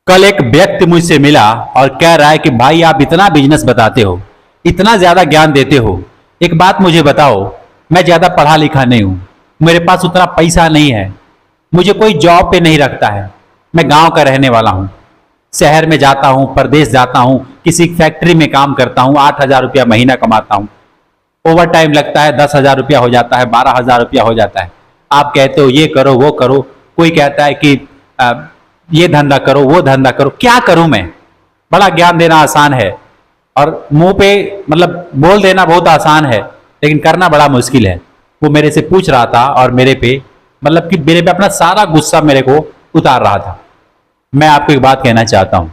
कल एक व्यक्ति मुझसे मिला और कह रहा है कि भाई आप इतना बिजनेस बताते हो, इतना ज्यादा ज्ञान देते हो, एक बात मुझे बताओ, मैं ज्यादा पढ़ा लिखा नहीं हूं, मेरे पास उतना पैसा नहीं है, मुझे कोई जॉब पे नहीं रखता है, मैं गांव का रहने वाला हूं, शहर में जाता हूं, प्रदेश जाता हूं, किसी फैक्ट्री में काम करता हूं, 8,000 रुपया महीना कमाता हूं, ओवर टाइम लगता है, 10,000 रुपया हो जाता है, 12,000 रुपया हो जाता है। आप कहते हो ये करो वो करो, कोई कहता है कि ये धंधा करो वो धंधा करो, क्या करूं मैं? बड़ा ज्ञान देना आसान है और मुंह पे मतलब बोल देना बहुत आसान है, लेकिन करना बड़ा मुश्किल है। वो मेरे से पूछ रहा था और मेरे पे मतलब कि मेरे पे अपना सारा गुस्सा मेरे को उतार रहा था। मैं आपको एक बात कहना चाहता हूं,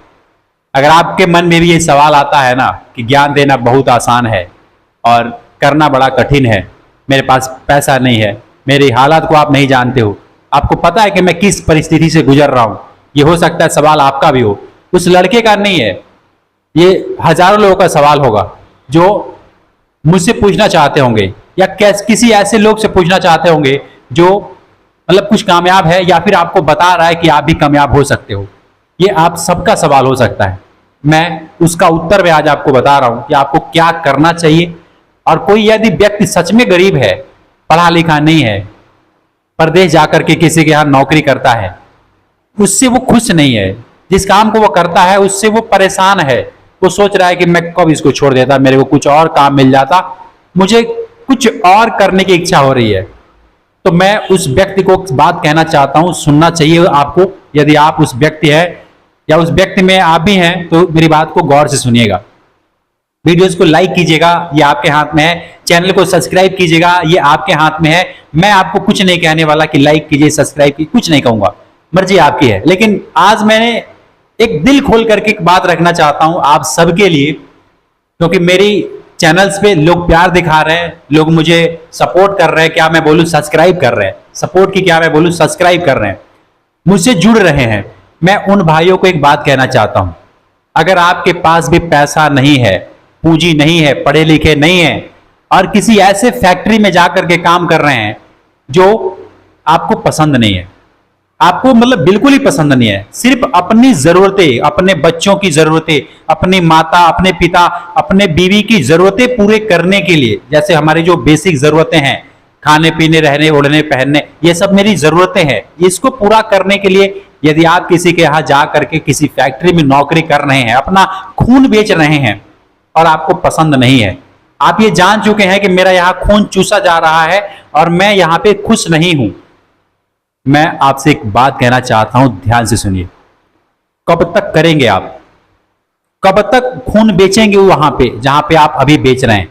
अगर आपके मन में भी ये सवाल आता है ना कि ज्ञान देना बहुत आसान है और करना बड़ा कठिन है, मेरे पास पैसा नहीं है, मेरी हालात को आप नहीं जानते हो, आपको पता है कि मैं किस परिस्थिति से गुजर रहा हूं, ये हो सकता है सवाल आपका भी हो, उस लड़के का नहीं है, ये हजारों लोगों का सवाल होगा जो मुझसे पूछना चाहते होंगे या किसी ऐसे लोग से पूछना चाहते होंगे जो मतलब कुछ कामयाब है या फिर आपको बता रहा है कि आप भी कामयाब हो सकते हो। ये आप सबका सवाल हो सकता है। मैं उसका उत्तर मैं आज आपको बता रहा हूं कि आपको क्या करना चाहिए। और कोई यदि व्यक्ति सच में गरीब है, पढ़ा लिखा नहीं है, परदेश जाकर के किसी के यहाँ नौकरी करता है, उससे वो खुश नहीं है, जिस काम को वो करता है उससे वो परेशान है, वो सोच रहा है कि मैं कब इसको छोड़ देता, मेरे को कुछ और काम मिल जाता, मुझे कुछ और करने की इच्छा हो रही है। तो मैं उस व्यक्ति को बात कहना चाहता हूं, सुनना चाहिए आपको। यदि आप उस व्यक्ति है या उस व्यक्ति में आप भी हैं तो मेरी बात को गौर से सुनिएगा। वीडियोस को लाइक कीजिएगा, ये आपके हाथ में है। चैनल को सब्सक्राइब कीजिएगा, ये आपके हाथ में है। मैं आपको कुछ नहीं कहने वाला कि लाइक कीजिए सब्सक्राइब कीजिए, कुछ नहीं कहूंगा, मर्जी आपकी है। लेकिन आज मैंने एक दिल खोल करके एक बात रखना चाहता हूं आप सबके लिए, क्योंकि मेरी चैनल्स पे लोग प्यार दिखा रहे हैं, लोग मुझे सपोर्ट कर रहे हैं, क्या मैं बोलूं सब्सक्राइब कर रहे हैं, सपोर्ट की क्या मैं बोलूं सब्सक्राइब कर रहे हैं, मुझसे जुड़ रहे हैं। मैं उन भाइयों को एक बात कहना चाहता हूं, अगर आपके पास भी पैसा नहीं है, पूंजी नहीं है, पढ़े लिखे नहीं है और किसी ऐसे फैक्ट्री में जाकर के काम कर रहे हैं जो आपको पसंद नहीं है, आपको मतलब बिल्कुल ही पसंद नहीं है, सिर्फ अपनी जरूरतें, अपने बच्चों की जरूरतें, अपनी माता, अपने पिता, अपने बीवी की जरूरतें पूरे करने के लिए, जैसे हमारी जो बेसिक जरूरतें हैं, खाने पीने, रहने ओढ़ने पहनने, ये सब मेरी जरूरतें हैं, इसको पूरा करने के लिए यदि आप किसी के यहाँ जा करके किसी फैक्ट्री में नौकरी कर रहे हैं, अपना खून बेच रहे हैं और आपको पसंद नहीं है, आप ये जान चुके हैं कि मेरा यहाँ खून चूसा जा रहा है और मैं यहाँ पे खुश नहीं हूं, मैं आपसे एक बात कहना चाहता हूं, ध्यान से सुनिए। कब तक करेंगे आप? कब तक खून बेचेंगे वहां पे जहां पे आप अभी बेच रहे हैं?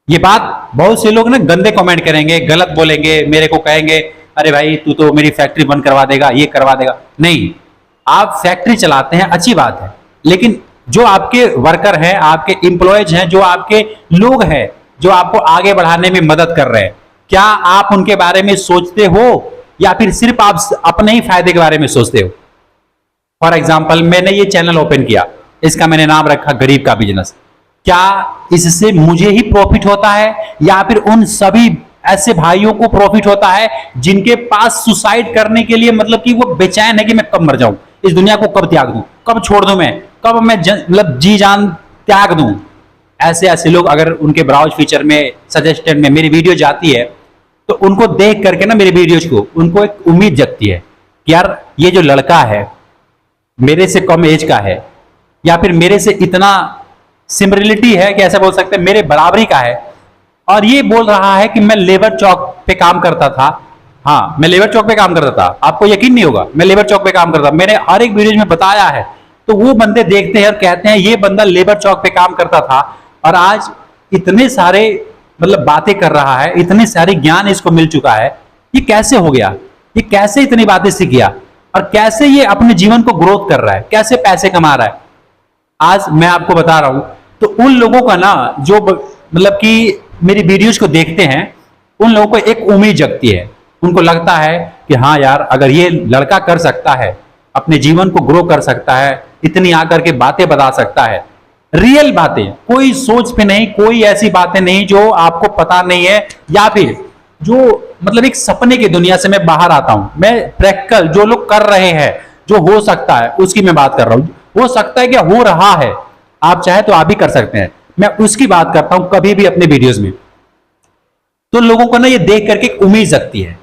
ये बात बहुत से लोग ना गंदे कमेंट करेंगे, गलत बोलेंगे, मेरे को कहेंगे अरे भाई तू तो मेरी फैक्ट्री बंद करवा देगा, ये करवा देगा। नहीं, आप फैक्ट्री चलाते हैं अच्छी बात है, लेकिन जो आपके वर्कर हैं, आपके इंप्लॉयज हैं, जो आपके लोग हैं जो आपको आगे बढ़ाने में मदद कर रहे हैं, क्या आप उनके बारे में सोचते हो या फिर सिर्फ आप अपने ही फायदे के बारे में सोचते हो? फॉर एग्जाम्पल, मैंने ये चैनल ओपन किया, इसका मैंने नाम रखा गरीब का बिजनेस। क्या इससे मुझे ही प्रॉफिट होता है या फिर उन सभी ऐसे भाइयों को प्रॉफिट होता है जिनके पास सुसाइड करने के लिए मतलब कि वो बेचैन है कि मैं कब मर जाऊं, इस दुनिया को कब त्याग दूं, कब छोड़ दूं, मैं कब मैं मतलब जी जान त्याग दूं? ऐसे ऐसे लोग अगर उनके ब्राउज फीचर में सजेस्टेड में मेरी वीडियो जाती है तो उनको देख करके ना, मेरी वीडियोज को, उनको एक उम्मीद जगती है कि यार ये जो लड़का है मेरे से कम एज का है या फिर मेरे से इतना सिमिलरिटी है कि ऐसा बोल सकते हैं मेरे बराबरी का है, और ये बोल रहा है कि मैं लेबर चौक पे काम करता था। हाँ, मैं लेबर चौक पे काम करता था, आपको यकीन नहीं होगा, मैं लेबर चौक पे काम करता था, मैंने हर एक वीडियो में बताया है। तो वो बंदे देखते हैं और कहते हैं ये बंदा लेबर चौक पे काम करता था और आज इतने सारे मतलब बातें कर रहा है, इतने सारे ज्ञान इसको मिल चुका है, ये कैसे हो गया, ये कैसे इतनी बातें सीख गया और कैसे ये अपने जीवन को ग्रोथ कर रहा है, कैसे पैसे कमा रहा है, आज मैं आपको बता रहा हूं। तो उन लोगों का ना जो मतलब कि मेरी वीडियोज को देखते हैं, उन लोगों को एक उम्मीद जगती है, उनको लगता है कि हाँ यार अगर ये लड़का कर सकता है, अपने जीवन को ग्रो कर सकता है, इतनी आकर के बातें बता सकता है, रियल बातें, कोई सोच पे नहीं, कोई ऐसी बातें नहीं जो आपको पता नहीं है या फिर जो मतलब एक सपने की दुनिया से मैं बाहर आता हूं। मैं प्रैक्टिकल जो लोग कर रहे हैं, जो हो सकता है उसकी मैं बात कर रहा हूं। हो सकता है क्या हो रहा है, आप चाहे तो आप भी कर सकते हैं, मैं उसकी बात करता हूं कभी भी अपने वीडियोस में। तो लोगों को ना ये देख करके एक उम्मीद जगती है,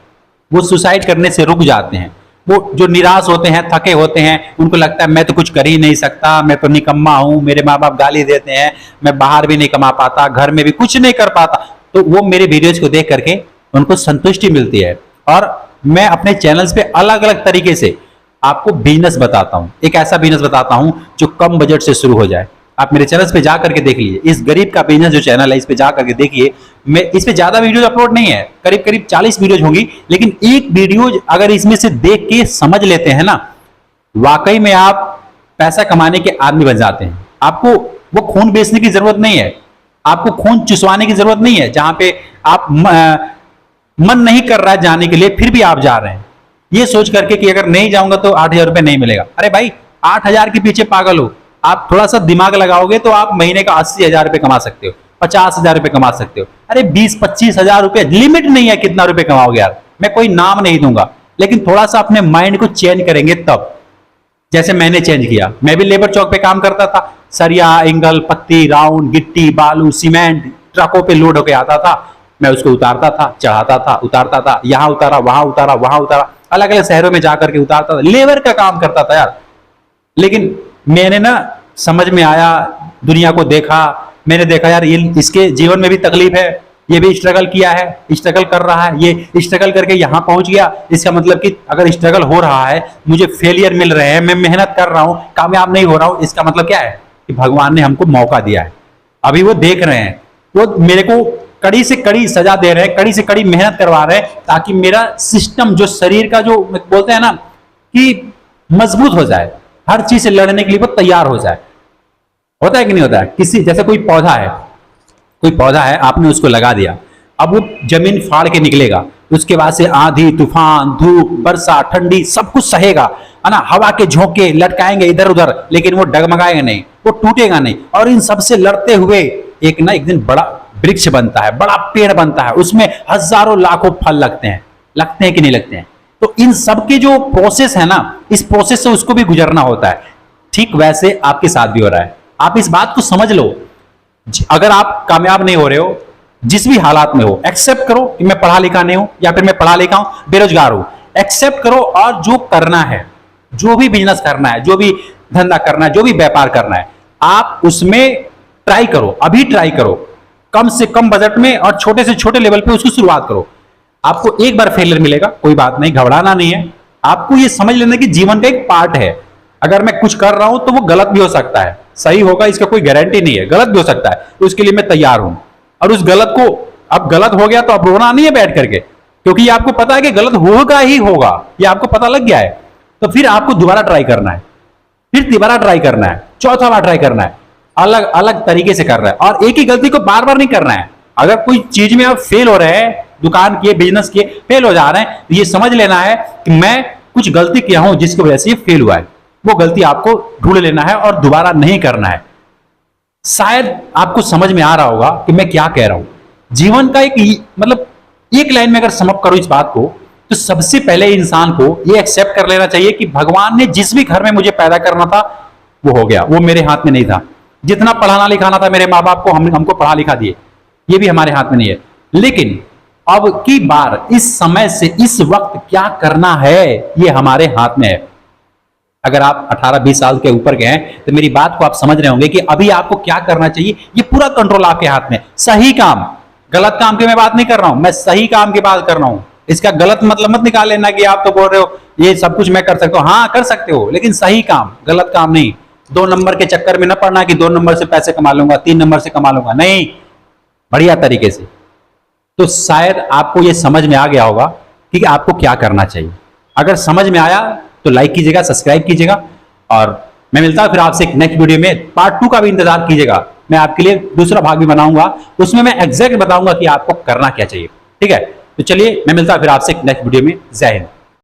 वो सुसाइड करने से रुक जाते हैं। वो जो निराश होते हैं, थके होते हैं, उनको लगता है मैं तो कुछ कर ही नहीं सकता, मैं तो निकम्मा हूं, मेरे माँ बाप गाली देते हैं, मैं बाहर भी नहीं कमा पाता, घर में भी कुछ नहीं कर पाता। तो वो मेरे वीडियोज को देख करके उनको संतुष्टि मिलती है। और मैं अपने चैनल्स पे अलग अलग तरीके से आपको बिजनेस बताता हूं, एक ऐसा बिजनेस बताता हूं जो कम बजट से शुरू हो जाए। आप मेरे चैनल पे जा करके देख लीजिए, इस गरीब का बिजनेस जो चैनल है इस पे जा करके देखिए। मैं इस पे ज्यादा वीडियोज अपलोड नहीं है, करीब करीब 40 वीडियोज होंगी, लेकिन एक वीडियो अगर इसमें से देख के समझ लेते हैं ना, वाकई में आप पैसा कमाने के आदमी बन जाते हैं। आपको वो खून बेचने की जरूरत नहीं है, आपको खून चुसवाने की जरूरत नहीं है। जहां पे आप मन नहीं कर रहा है जाने के लिए, फिर भी आप जा रहे हैं, ये सोच करके कि अगर नहीं जाऊंगा तो 8,000 रुपए नहीं मिलेगा। अरे भाई 8,000 के पीछे पागल हो, आप थोड़ा सा दिमाग लगाओगे तो आप महीने का 80,000 रुपए कमा सकते हो, 50,000 रुपए कमा सकते हो। अरे 20-25,000 रुपए, लिमिट नहीं है कितना रुपए कमाओगे यार। मैं कोई नाम नहीं दूंगा, लेकिन थोड़ा सा अपने माइंड को चेंज करेंगे तब। जैसे मैंने चेंज किया, मैं भी लेबर चौक पे काम करता था, सरिया, एंगल, पत्ती, राउंड, गिट्टी, बालू, सीमेंट ट्रकों पे लोड होके आता था। मैं उसको उतारता था, चढ़ाता था, उतारता था, यहां उतारा, वहां उतारा, वहां उतारा, अलग अलग शहरों में जाकर के उतारता था, लेबर का काम करता था यार। लेकिन मैंने ना समझ में आया, दुनिया को देखा, मैंने देखा यार ये इसके जीवन में भी तकलीफ है, ये भी स्ट्रगल किया है, स्ट्रगल कर रहा है, ये स्ट्रगल करके यहां पहुंच गया। इसका मतलब कि अगर स्ट्रगल हो रहा है, मुझे फेलियर मिल रहे हैं, मैं मेहनत कर रहा हूं, कामयाब नहीं हो रहा हूं, इसका मतलब क्या है कि भगवान ने हमको मौका दिया है। अभी वो देख रहे हैं, वो मेरे को कड़ी से कड़ी सजा दे रहे हैं, कड़ी से कड़ी मेहनत करवा रहे हैं, ताकि मेरा सिस्टम जो शरीर का जो बोलते हैं ना कि मजबूत हो जाए, हर चीज से लड़ने के लिए वो तैयार हो जाए। होता है कि नहीं होता है? किसी जैसे कोई पौधा है, आपने उसको लगा दिया, अब वो जमीन फाड़ के निकलेगा, उसके बाद से आंधी, तूफान, धूप, वर्षा, ठंडी सब कुछ सहेगा, है ना, हवा के झोंके लटकाएंगे इधर उधर, लेकिन वो डगमगाएगा नहीं, वो टूटेगा नहीं। और इन सबसे लड़ते हुए एक दिन बड़ा वृक्ष बनता है, बड़ा पेड़ बनता है, उसमें हजारों लाखों फल लगते हैं कि नहीं लगते हैं? तो इन सब के जो प्रोसेस है ना, इस प्रोसेस से उसको भी गुजरना होता है। ठीक वैसे आपके साथ भी हो रहा है। आप इस बात को समझ लो, अगर आप कामयाब नहीं हो रहे हो, जिस भी हालात में हो, एक्सेप्ट करो कि मैं पढ़ा लिखा नहीं हूं, या फिर मैं पढ़ा लिखा हूं, बेरोजगार हूं, एक्सेप्ट करो। और जो करना है, जो भी बिजनेस करना है, जो भी धंधा करना है, जो भी व्यापार करना है, आप उसमें ट्राई करो, अभी ट्राई करो, कम से कम बजट में और छोटे से छोटे लेवल पे उसकी शुरुआत करो। आपको एक बार फेलियर मिलेगा, कोई बात नहीं, घबराना नहीं है। आपको ये समझ लेना कि जीवन का एक पार्ट है। अगर मैं कुछ कर रहा हूं तो वो गलत भी हो सकता है, सही होगा इसका कोई गारंटी नहीं है, गलत भी हो सकता है, तो उसके लिए मैं तैयार हूं। और उस गलत को, अब गलत हो गया तो अब रोना नहीं है बैठ करके, क्योंकि ये आपको पता है कि गलत होगा ही होगा, ये आपको पता लग गया है। तो फिर आपको दोबारा ट्राई करना है, फिर दोबारा ट्राई करना है, चौथा बार ट्राई करना है, अलग अलग तरीके से करना है, और एक ही गलती को बार बार नहीं करना है। अगर कोई चीज में आप फेल हो रहे हैं, दुकान किए, बिजनेस किए, फेल हो जा रहे हैं, तो ये समझ लेना है कि मैं कुछ गलती किया हूं जिसकी वजह से ये फेल हुआ है। वो गलती आपको ढूंढ लेना है और दोबारा नहीं करना है। शायद आपको समझ में आ रहा होगा कि मैं क्या कह रहा हूं। जीवन का एक लाइन में अगर समअप करो इस बात को, तो सबसे पहले इंसान को ये एक्सेप्ट कर लेना चाहिए कि भगवान ने जिस भी घर में मुझे पैदा करना था वो हो गया, वो मेरे हाथ में नहीं था। जितना पढ़ाना लिखाना था मेरे माँ बाप को, हमको पढ़ा लिखा दिए, ये भी हमारे हाथ में नहीं है। लेकिन अब की बार, इस समय से, इस वक्त क्या करना है ये हमारे हाथ में है। अगर आप 18-20 साल के ऊपर गए हैं तो मेरी बात को आप समझ रहे होंगे कि अभी आपको क्या करना चाहिए, ये पूरा कंट्रोल आपके हाथ में। सही काम, गलत काम की मैं बात नहीं कर रहा हूं, मैं सही काम की बात कर रहा हूं। इसका गलत मतलब मत निकाल लेना कि आप तो बोल रहे हो ये सब कुछ मैं कर सकता हूं। हाँ कर सकते हो, लेकिन सही काम, गलत काम नहीं। 2 नंबर के चक्कर में न पड़ना कि 2 नंबर से पैसे कमा लूंगा, 3 नंबर से कमा लूंगा, नहीं, बढ़िया तरीके से। तो शायद आपको यह समझ में आ गया होगा कि आपको क्या करना चाहिए। अगर समझ में आया तो लाइक कीजिएगा, सब्सक्राइब कीजिएगा, और मैं मिलता हूं फिर आपसे एक नेक्स्ट वीडियो में। पार्ट 2 का भी इंतजार कीजिएगा, मैं आपके लिए दूसरा भाग भी बनाऊंगा, उसमें मैं एग्जैक्ट बताऊंगा कि आपको करना क्या चाहिए। ठीक है, तो चलिए मैं मिलता हूं फिर आपसे एक नेक्स्ट वीडियो में। जय हिंद।